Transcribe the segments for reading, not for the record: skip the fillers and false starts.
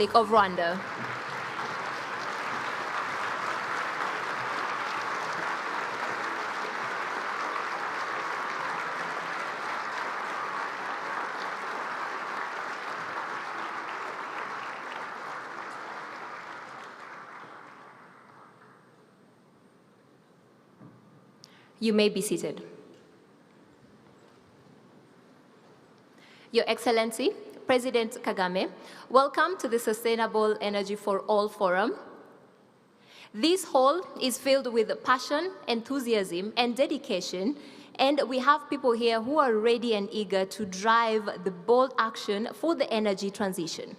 Republic of Rwanda. You may be seated. Your Excellency, President Kagame, welcome to the Sustainable Energy for All Forum. This hall is filled with passion, enthusiasm, and dedication, and we have people here who are ready and eager to drive the bold action for the energy transition.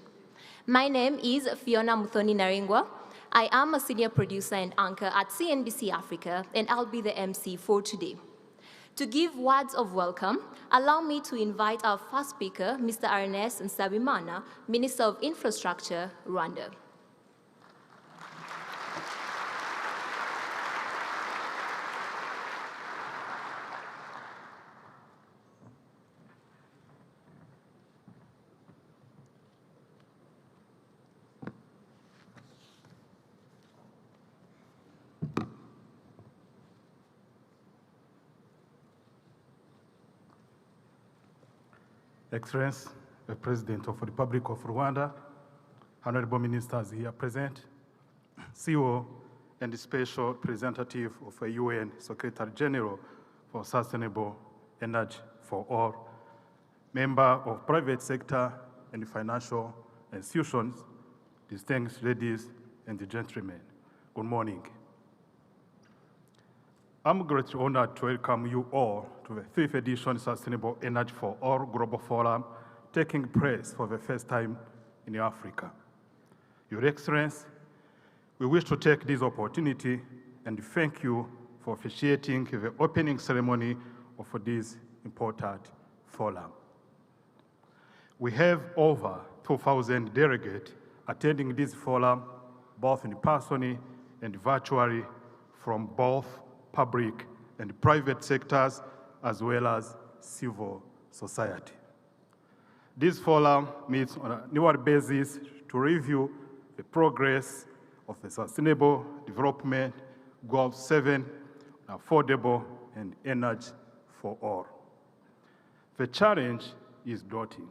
My name is Fiona Muthoni Naringwa. I am a senior producer and anchor at CNBC Africa, and I'll be the MC for today. To give words of welcome, allow me to invite our first speaker, Mr. Ernest Nsabimana, Minister of Infrastructure, Rwanda. Excellency, the President of the Republic of Rwanda, honorable ministers here present, CEO and the Special Representative of the UN Secretary General for Sustainable Energy for All, member of private sector and financial institutions, distinguished ladies and gentlemen, good morning. I'm greatly honored to welcome you all to the 5th edition Sustainable Energy for All Global Forum, taking place for the first time in Africa. Your Excellency, we wish to take this opportunity and thank you for officiating the opening ceremony of this important forum. We have over 2,000 delegates attending this forum, both in person and virtually, from both public and private sectors, as well as civil society. This forum meets on an annual basis to review the progress of the Sustainable Development Goal 7, affordable and energy for all. The challenge is daunting.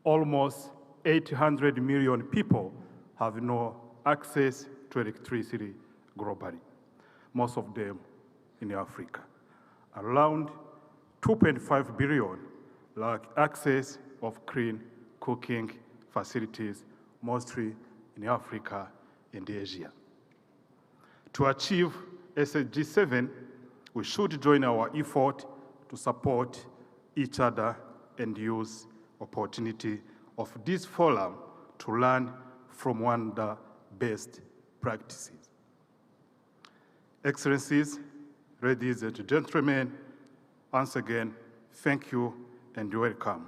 Almost 800 million people have no access to electricity globally, most of them in Africa. Around 2.5 billion lack access of clean cooking facilities, mostly in Africa and Asia. To achieve SDG 7, we should join our effort to support each other and use opportunity of this forum to learn from Rwanda best practices. Excellencies, ladies and gentlemen, once again, thank you and welcome.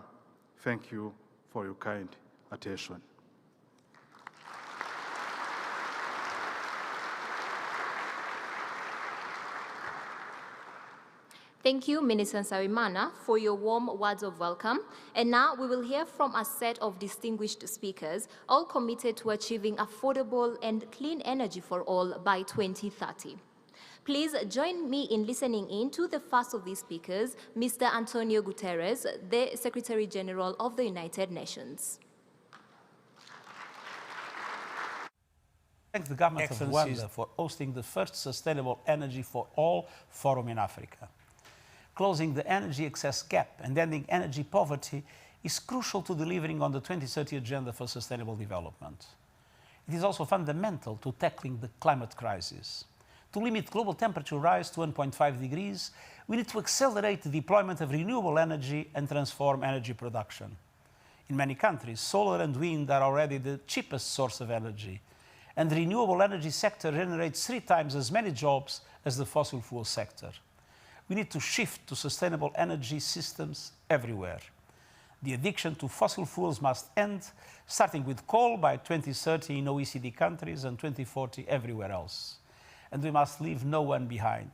Thank you for your kind attention. Thank you, Minister Nsabimana, for your warm words of welcome. And now we will hear from a set of distinguished speakers, all committed to achieving affordable and clean energy for all by 2030. Please join me in listening in to the first of these speakers, Mr. Antonio Guterres, the Secretary General of the United Nations. Thank the government of Rwanda for hosting the first Sustainable Energy for All Forum in Africa. Closing the energy access gap and ending energy poverty is crucial to delivering on the 2030 Agenda for Sustainable Development. It is also fundamental to tackling the climate crisis. To limit global temperature rise to 1.5 degrees, we need to accelerate the deployment of renewable energy and transform energy production. In many countries, solar and wind are already the cheapest source of energy, and the renewable energy sector generates 3 times as many jobs as the fossil fuel sector. We need to shift to sustainable energy systems everywhere. The addiction to fossil fuels must end, starting with coal by 2030 in OECD countries and 2040 everywhere else. And we must leave no one behind.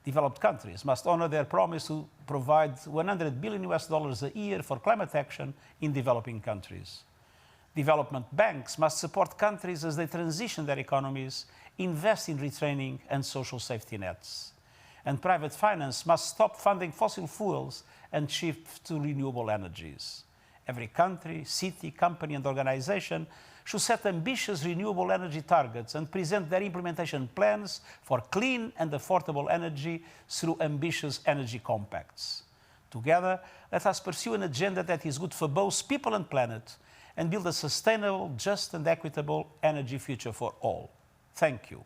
Developed countries must honor their promise to provide $100 billion a year for climate action in developing countries. Development banks must support countries as they transition their economies, invest in retraining and social safety nets. And private finance must stop funding fossil fuels and shift to renewable energies. Every country, city, company and organization should set ambitious renewable energy targets and present their implementation plans for clean and affordable energy through ambitious energy compacts. Together, let us pursue an agenda that is good for both people and planet and build a sustainable, just and equitable energy future for all. Thank you.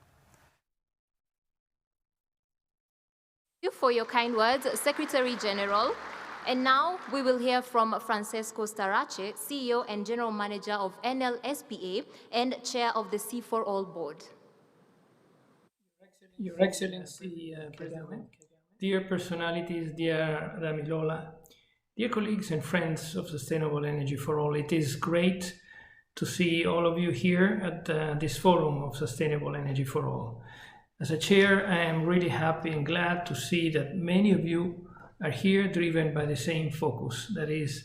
Thank you for your kind words, Secretary General. And now we will hear from Francesco Starace, CEO and General Manager of NLSPA and Chair of the C4All Board. Your Excellency, President, dear personalities, dear Damilola, dear colleagues and friends of Sustainable Energy for All, it is great to see all of you here at this forum of Sustainable Energy for All. As a chair, I am really happy and glad to see that many of you are here driven by the same focus, that is,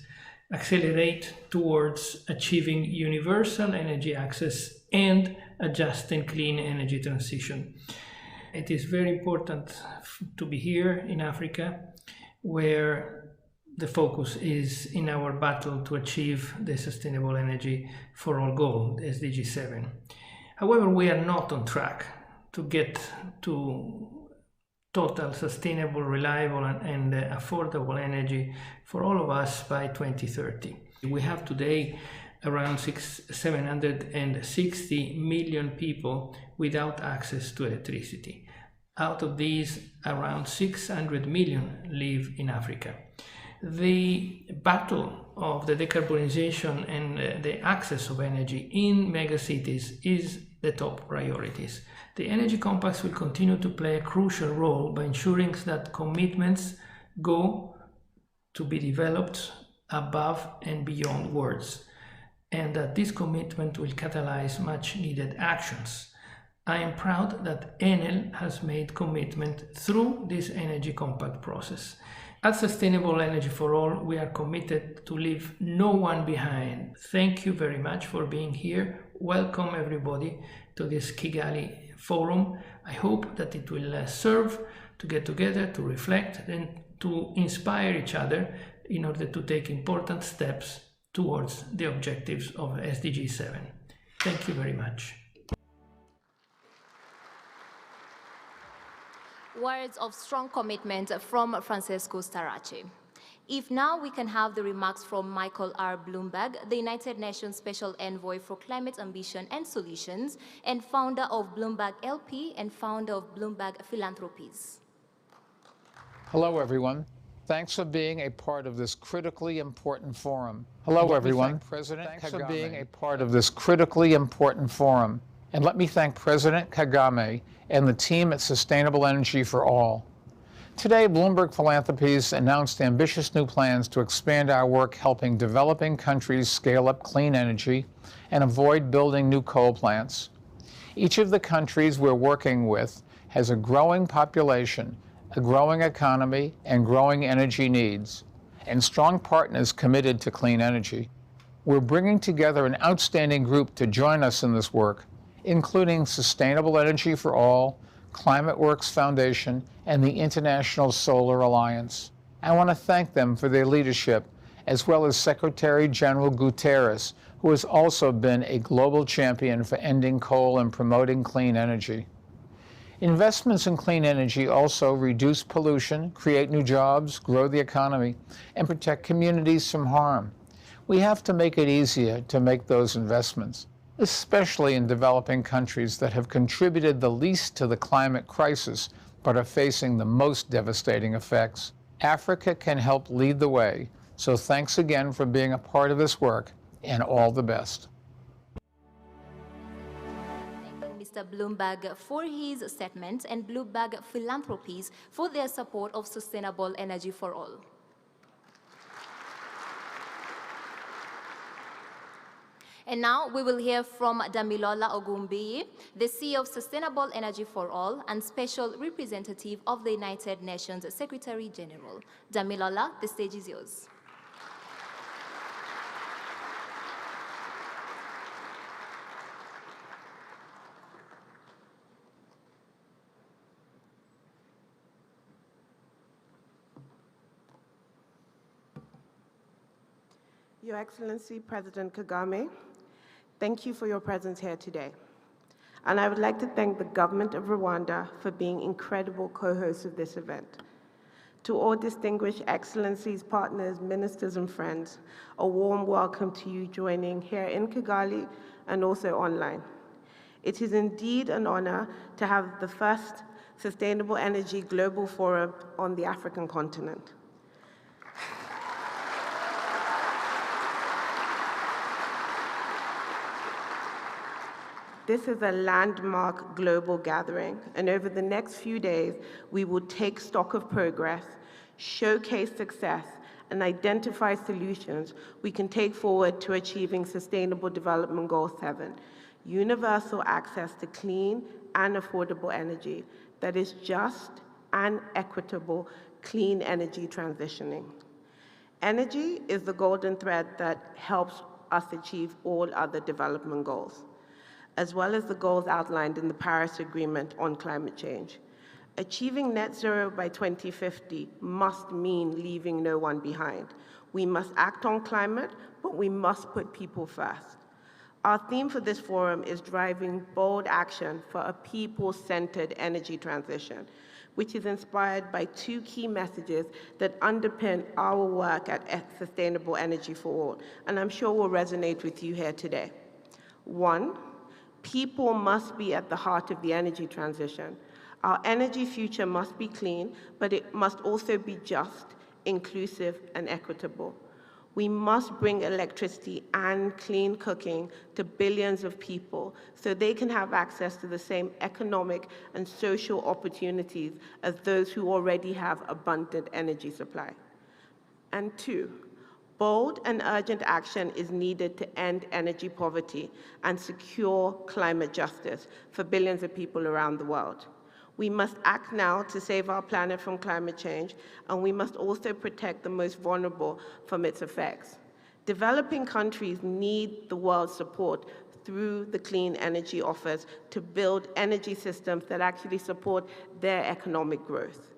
accelerate towards achieving universal energy access and a just and clean energy transition. It is very important to be here in Africa, where the focus is in our battle to achieve the Sustainable Energy for All goal, SDG 7. However, we are not on track to get to total, sustainable, reliable and affordable energy for all of us by 2030. We have today around 760 million people without access to electricity. Out of these, around 600 million live in Africa. The battle of the decarbonization and the access of energy in megacities is the top priorities. The energy compacts will continue to play a crucial role by ensuring that commitments go to be developed above and beyond words, and that this commitment will catalyze much needed actions. I am proud that Enel has made commitment through this energy compact process. At Sustainable Energy for All, we are committed to leave no one behind. Thank you very much for being here. Welcome everybody to this Kigali forum. I hope that it will serve to get together, to reflect and to inspire each other in order to take important steps towards the objectives of SDG 7. Thank you very much. Words of strong commitment from Francesco Starace. If now we can have the remarks from Michael R. Bloomberg, the United Nations Special Envoy for Climate Ambition and Solutions, and founder of Bloomberg LP and founder of Bloomberg Philanthropies. Hello, everyone. Thanks for being a part of this critically important forum. Hello, everyone. Thanks for being a part of this critically important forum. And let me thank President Kagame and the team at Sustainable Energy for All. Today, Bloomberg Philanthropies announced ambitious new plans to expand our work helping developing countries scale up clean energy and avoid building new coal plants. Each of the countries we're working with has a growing population, a growing economy, and growing energy needs, and strong partners committed to clean energy. We're bringing together an outstanding group to join us in this work, including Sustainable Energy for All, Climate Works Foundation, and the International Solar Alliance. I want to thank them for their leadership, as well as Secretary General Guterres, who has also been a global champion for ending coal and promoting clean energy. Investments in clean energy also reduce pollution, create new jobs, grow the economy, and protect communities from harm. We have to make it easier to make those investments, especially in developing countries that have contributed the least to the climate crisis but are facing the most devastating effects. Africa can help lead the way, so thanks again for being a part of this work, and all the best. Thanking Mr. Bloomberg for his statement and Bloomberg Philanthropies for their support of Sustainable Energy for All. And now we will hear from Damilola Ogunbiyi, the CEO of Sustainable Energy for All and Special Representative of the United Nations Secretary General. Damilola, the stage is yours. Your Excellency, President Kagame, thank you for your presence here today. And I would like to thank the government of Rwanda for being incredible co-hosts of this event. To all distinguished excellencies, partners, ministers, and friends, a warm welcome to you joining here in Kigali and also online. It is indeed an honor to have the first Sustainable Energy Global Forum on the African continent. This is a landmark global gathering, and over the next few days, we will take stock of progress, showcase success, and identify solutions we can take forward to achieving Sustainable Development Goal 7, universal access to clean and affordable energy that is just and equitable clean energy transitioning. Energy is the golden thread that helps us achieve all other development goals, as well as the goals outlined in the Paris Agreement on climate change. Achieving net zero by 2050 must mean leaving no one behind. We must act on climate, but we must put people first. Our theme for this forum is driving bold action for a people-centered energy transition, which is inspired by two key messages that underpin our work at Sustainable Energy for All, and I'm sure will resonate with you here today. One, people must be at the heart of the energy transition. Our energy future must be clean, but it must also be just, inclusive, and equitable. We must bring electricity and clean cooking to billions of people so they can have access to the same economic and social opportunities as those who already have abundant energy supply. And two, bold and urgent action is needed to end energy poverty and secure climate justice for billions of people around the world. We must act now to save our planet from climate change, and we must also protect the most vulnerable from its effects. Developing countries need the world's support through the clean energy offers to build energy systems that actually support their economic growth.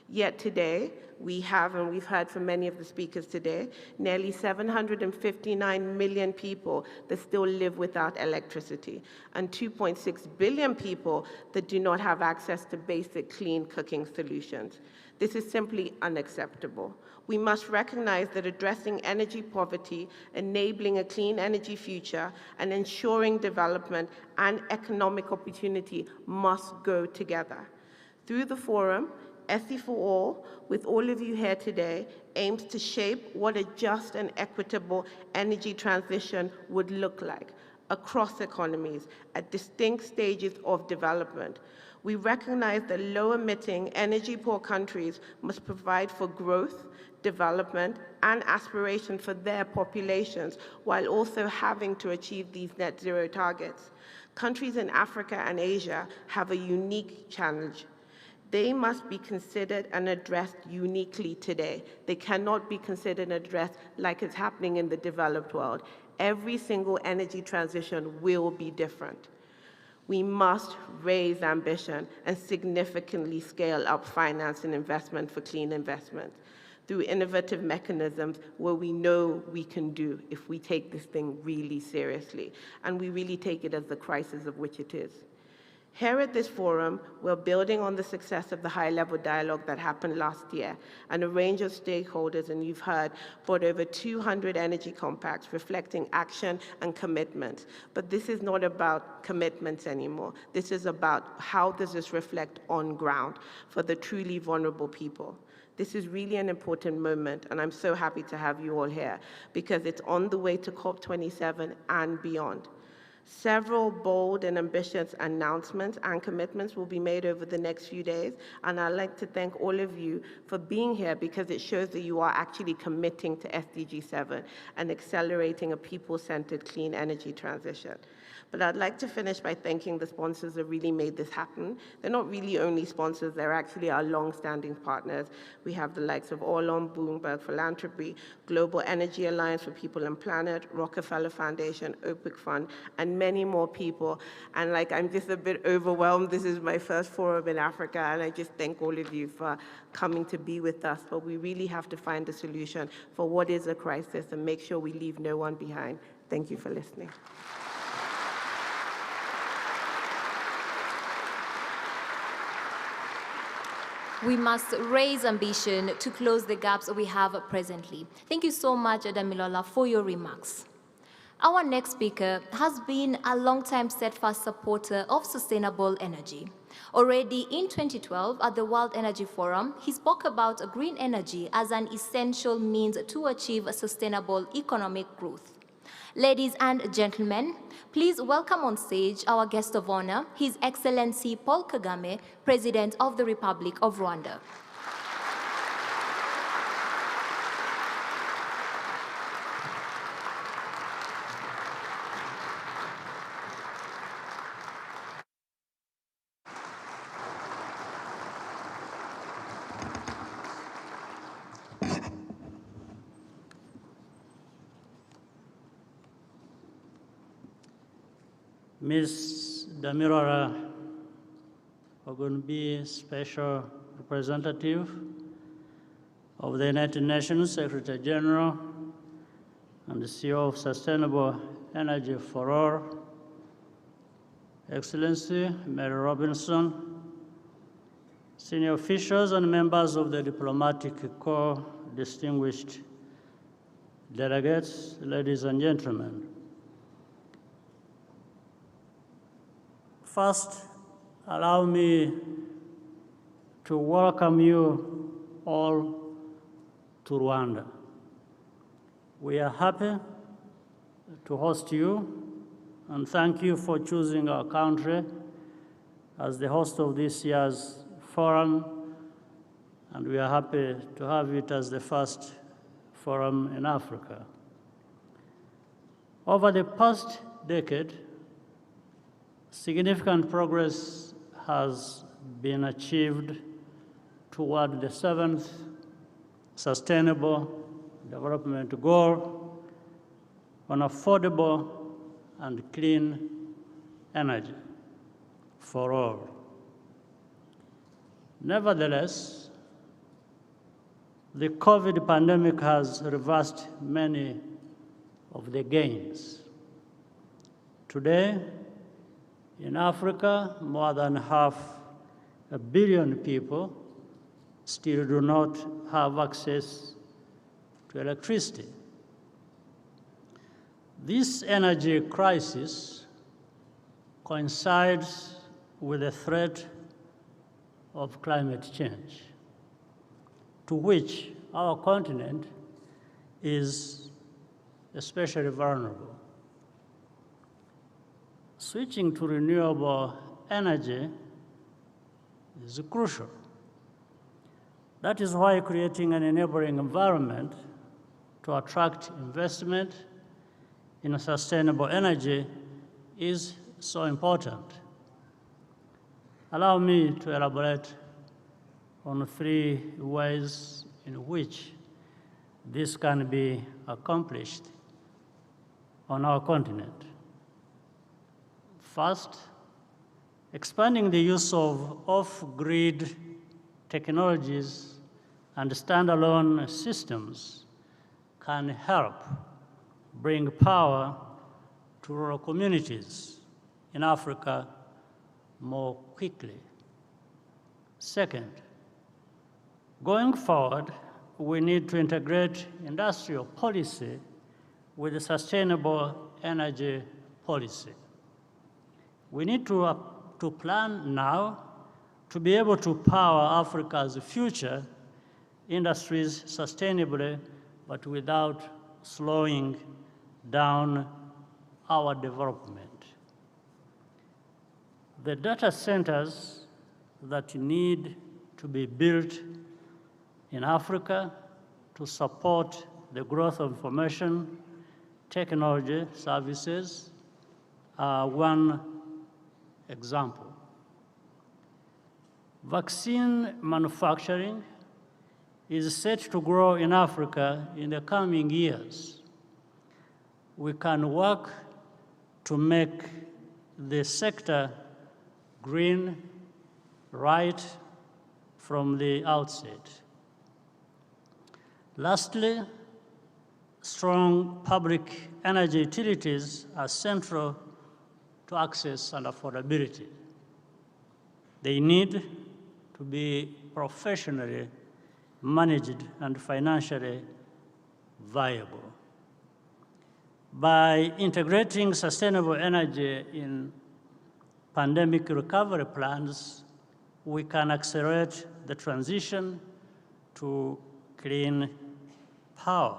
Yet today, we have, and we've heard from many of the speakers today, nearly 759 million people that still live without electricity, and 2.6 billion people that do not have access to basic clean cooking solutions. This is simply unacceptable. We must recognize that addressing energy poverty, enabling a clean energy future, and ensuring development and economic opportunity must go together. Through the forum, SE for All, with all of you here today, aims to shape what a just and equitable energy transition would look like across economies at distinct stages of development. We recognize that low-emitting, energy-poor countries must provide for growth, development, and aspiration for their populations, while also having to achieve these net zero targets. Countries in Africa and Asia have a unique challenge. They must be considered and addressed uniquely today. They cannot be considered and addressed like it's happening in the developed world. Every single energy transition will be different. We must raise ambition and significantly scale up finance and investment for clean investment through innovative mechanisms where we know we can do if we take this thing really seriously, and we really take it as the crisis of which it is. Here at this forum, we're building on the success of the high-level dialogue that happened last year, and a range of stakeholders, and you've heard, brought over 200 energy compacts reflecting action and commitments. But this is not about commitments anymore. This is about how does this reflect on ground for the truly vulnerable people. This is really an important moment, and I'm so happy to have you all here, because it's on the way to COP27 and beyond. Several bold and ambitious announcements and commitments will be made over the next few days, and I'd like to thank all of you for being here because it shows that you are actually committing to SDG 7 and accelerating a people-centered clean energy transition. But I'd like to finish by thanking the sponsors that really made this happen. They're not really only sponsors, they're actually our long-standing partners. We have the likes of Orlon, Bloomberg Philanthropy, Global Energy Alliance for People and Planet, Rockefeller Foundation, OPIC Fund, and and many more people. And like, I'm just a bit overwhelmed. This is my first forum in Africa, and I just thank all of you for coming to be with us. But we really have to find a solution for what is a crisis and make sure we leave no one behind. Thank you for listening. We must raise ambition to close the gaps we have presently. Thank you so much, Damilola, for your remarks. Our next speaker has been a long-time steadfast supporter of sustainable energy. Already in 2012 at the World Energy Forum, he spoke about green energy as an essential means to achieve sustainable economic growth. Ladies and gentlemen, please welcome on stage our guest of honor, His Excellency Paul Kagame, President of the Republic of Rwanda. Ms. Damirora Ogunbi, Special Representative of the United Nations Secretary General and the CEO of Sustainable Energy for All, Excellency Mary Robinson, senior officials and members of the diplomatic corps, distinguished delegates, ladies and gentlemen. First, allow me to welcome you all to Rwanda. We are happy to host you and thank you for choosing our country as the host of this year's forum, and we are happy to have it as the first forum in Africa. Over the past decade, significant progress has been achieved toward the 7th Sustainable Development Goal on affordable and clean energy for all. Nevertheless, the COVID pandemic has reversed many of the gains. Today, in Africa, more than 500 million people still do not have access to electricity. This energy crisis coincides with the threat of climate change, to which our continent is especially vulnerable. Switching to renewable energy is crucial. That is why creating an enabling environment to attract investment in sustainable energy is so important. Allow me to elaborate on 3 ways in which this can be accomplished on our continent. First, expanding the use of off-grid technologies and standalone systems can help bring power to rural communities in Africa more quickly. Second, going forward, we need to integrate industrial policy with sustainable energy policy. We need to plan now to be able to power Africa's future industries sustainably, but without slowing down our development. The data centers that need to be built in Africa to support the growth of information technology services are one example. Vaccine manufacturing is set to grow in Africa in the coming years. We can work to make the sector green right from the outset. Lastly, strong public energy utilities are central to access and affordability. They need to be professionally managed and financially viable. By integrating sustainable energy in pandemic recovery plans, we can accelerate the transition to clean power.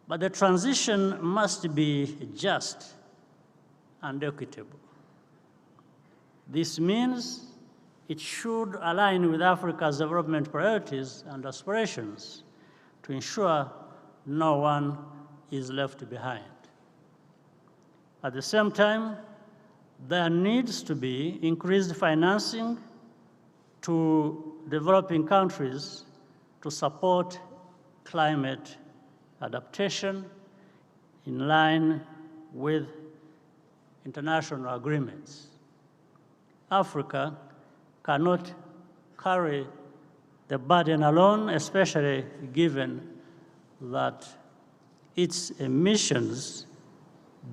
But the transition must be just and equitable. This means it should align with Africa's development priorities and aspirations to ensure no one is left behind. At the same time, there needs to be increased financing to developing countries to support climate adaptation in line with international agreements. Africa cannot carry the burden alone, especially given that its emissions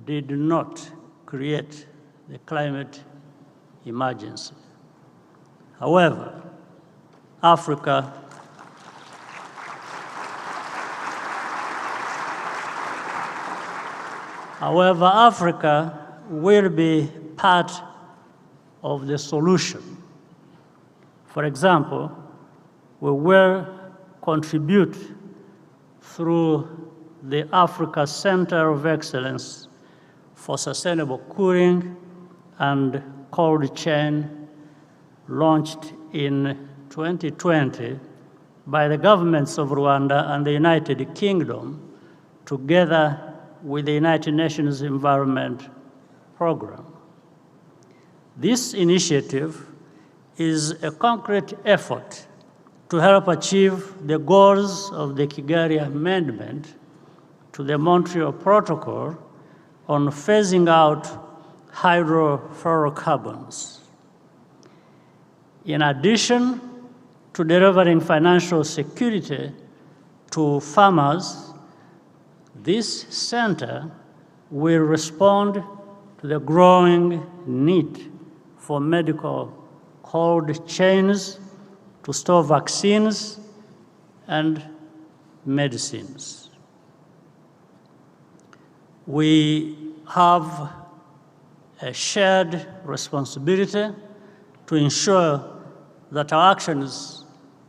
did not create the climate emergency. However, Africa will be part of the solution. For example, we will contribute through the Africa Center of Excellence for Sustainable Cooling and Cold Chain, launched in 2020 by the governments of Rwanda and the United Kingdom, together with the United Nations Environment Program. This initiative is a concrete effort to help achieve the goals of the Kigali Amendment to the Montreal Protocol on phasing out hydrofluorocarbons. In addition to delivering financial security to farmers, this center will respond to the growing need for medical cold chains to store vaccines and medicines. We have a shared responsibility to ensure that our actions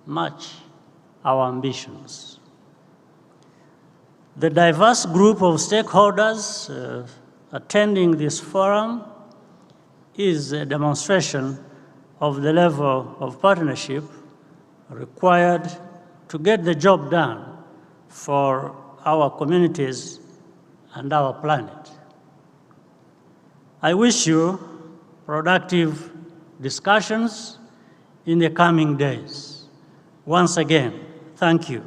match our ambitions. The diverse group of stakeholders attending this forum is a demonstration of the level of partnership required to get the job done for our communities and our planet. I wish you productive discussions in the coming days. Once again, thank you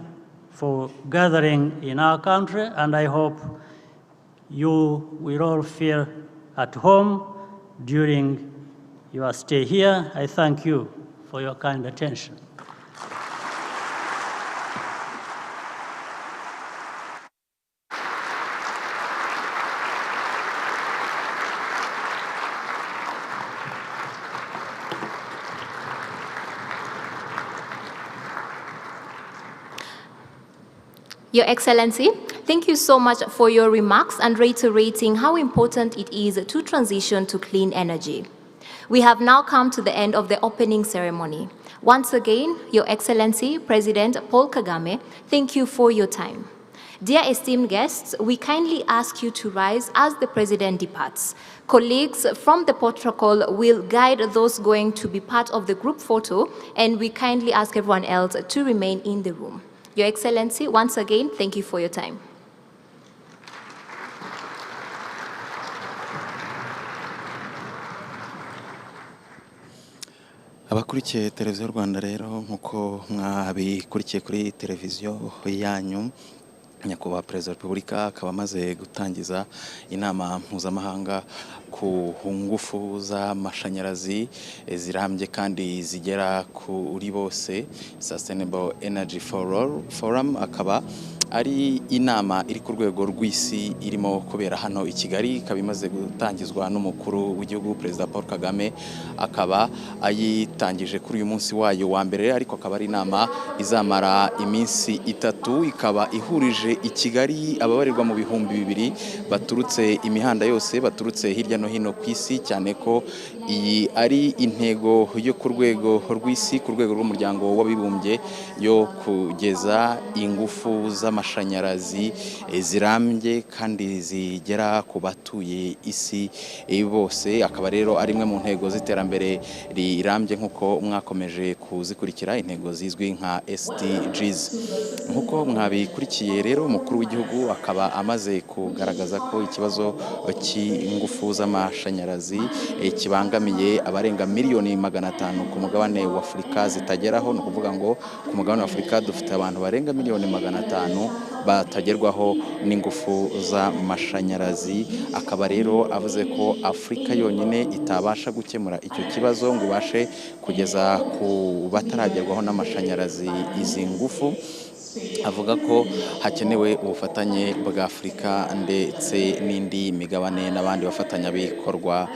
for gathering in our country, and I hope you will all feel at home during your stay here. I thank you for your kind attention. Your Excellency, thank you so much for your remarks and reiterating how important it is to transition to clean energy. We have now come to the end of the opening ceremony. Once again, Your Excellency, President Paul Kagame, thank you for your time. Dear esteemed guests, we kindly ask you to rise as the President departs. Colleagues from the protocol will guide those going to be part of the group photo, and we kindly ask everyone else to remain in the room. Your Excellency, once again, thank you for your time. Abakurikiye televiziyo Rwanda rero nkuko mwabikurikiye kuri televiziyo yanyu nyakubahwa perezida wa repubulika akaba amaze gutangiza inama mpuzamahanga ku ngufu z'amashanyarazi zirambye kandi zigera kuri bose, Sustainable Energy for All Forum, akaba ari inama iri ku rwego rw'isi irimo kubera hano i Kigali, ikaba imaze gutangizwa n'umukuru w'igihugu perezida Paul Kagame, akaba ayitangije kuri uyu munsi wayo wa mbere, ariko akaba ari inama izamara iminsi itatu, ikaba ihurije i Kigali ababarirwa mu bihumbi 2000 baturutse imihanda yose, baturutse hirya no hino ku isi, cyane ko iyi ari intego yo ku rwego rw'isi, ku rwego rw'umuryango w'abibumbye, yo kugeza ingufu z'amashanyarazi zirambye kandi zigera ku batuye isi bose. Akaba rero ari imwe mu ntego z'iterambere rirambye nk'uko mwakomeje kuzikurikira, intego zizwi nka SDGs. Nk'uko mwabikurikiye rero, umukuru w'igihugu akaba amaze kugaragaza ko ikibazo cy'ingufu z'amashanyarazi kibangamiye abarenga miliyoni 500 ku mugabane wa Afurika zitageraho. Ni ukuvuga ngo ku mugabane wa Afurika dufite abantu barenga miliyoni 500 batagerwaho n'ingufu z'amashanyarazi. Akaba rero avuze ko Afurika yonyine itabasha gukemura icyo kibazo ngo ibashe kugeza ku bataragerwaho n'amashanyarazi izi ngufu. Avuga ko hakenewe ubufatanye bwa Afurika ndetse n'indi migabane n'abandi bafatanyabikorwa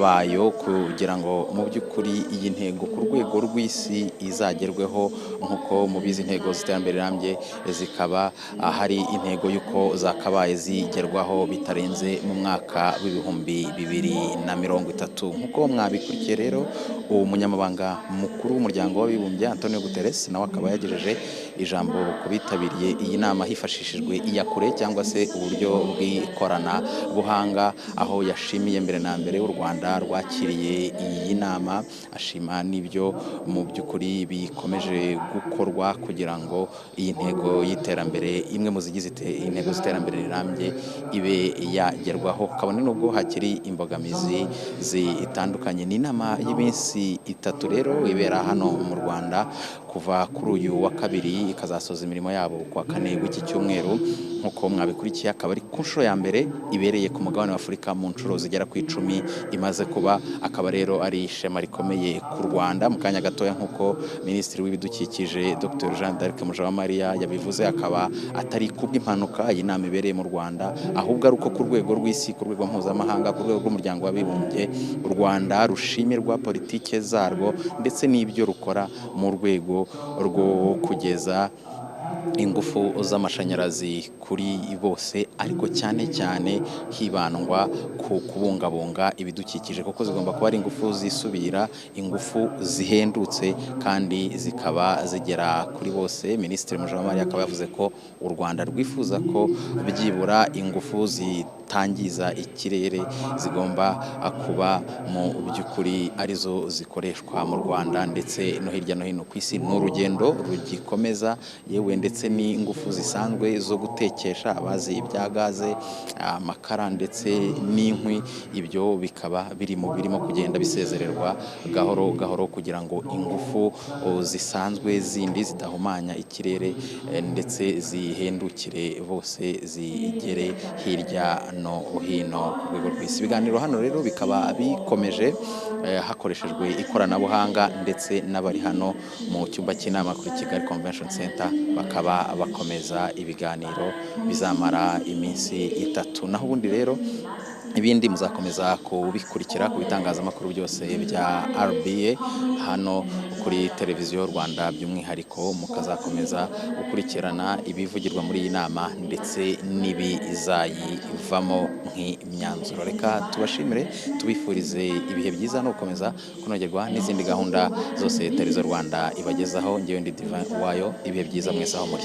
bayo, kugira ngo mu by'ukuri iyi ntego ku rwego rw'isi izagerweho. Nk'uko mu bizi intego z'iterambere rirambye zikaba hari intego y'uko zakabaye zigerwaho bitarenze mu mwaka w'ibihumbi 2030. Nk'uko mwabikurikiye rero, umunyamabanga mukuru w'umuryango w'abibumbye Antonio Guterres nawe akaba yagejeje ijambo ku bitabiriye iyi nama hifashishijwe iyakure cyangwa se uburyo bw'ikoranabuhanga, aho yashimiye mbere na mbere u Rwanda rwakiriye iyi nama, ashima n'ibyo mu by'ukuri bikomeje gukorwa kugira ngo iyi ntego y'iterambere, imwe mu zigize intego z'iterambere rirambye, ibe yagerwaho. Kabone nubwo hakiri imbogamizi zitandukanye. Ni inama y'iminsi 3 rero ibera hano mu Rwanda kuva kuri uyu wa kabiri, ikazasoza imirimo yabo kwa 4 w'iki cyumweru. Nk'uko mwabikurikiye, akaba ari ku nshuro ya mbere ibereye ku mugabane wa Afurika mu nshuro zigera ku 10 imaze kuba. Akaba rero ari ishema rikomeye ku Rwanda. Mu kanya gatoya nk'uko Minisitiri w'Ibidukikije Dr Jean d'Arc Mujawamariya yabivuze, akaba atari kubw'impanuka iyi nama ibereye mu Rwanda, ahubwo ari uko ku rwego rw'isi, ku rwego mpuzamahanga, ku rwego rw'umuryango w'abibumbye, u Rwanda rushimirwa politike zarwo ndetse n'ibyo rukora mu rwego rwo kugeza ingufu z'amashanyarazi kuri bose, ariko cyane cyane hibandwa ku kubungabunga ibidukikije, kuko zigomba kuba ari ingufu zisubira, ingufu zihendutse kandi zikaba zigera kuri bose. Minisitiri Mujawamariya akaba yavuze ko u Rwanda rwifuza ko byibura ingufu zitangiza ikirere zigomba kuba mu by'ukuri arizo zikoreshwa mu Rwanda ndetse no hirya no hino ku isi. Ni urugendo rugikomeza, yewe ndetse n'ingufu zisanzwe zo gutekesha, abazi ibya gaze, amakara ndetse n'inkwi, ibyo bikaba birimo kugenda bisezererwa gahoro gahoro kugira ngo ingufu zisanzwe zindi zidahumanya ikirere ndetse zihendukire bose, zigere hirya no hino ku rwego rw'isi. Ibiganiro hano rero bikaba bikomeje hakoreshejwe ikoranabuhanga, ndetse n'abari hano mu cyumba cy'inama kuri Kigali Convention Center bakaba bakomeza ibiganiro bizamara iminsi 3. Naho ubundi rero ibindi muzakomeza kubikurikira ku bitangazamakuru byose bya RBA hano kuri televiziyo Rwanda, by'umwihariko mukazakomeza gukurikirana ibivugirwa muri iyi nama ndetse n'ibizayivamo nk'imyanzuro. Reka tubashimire, tubifurize ibihe byiza no gukomeza kunogerwa n'izindi gahunda zose televiziyo Rwanda ibagezaho. Ngewe ndi Divin wayo, ibihe byiza mwese aho muri.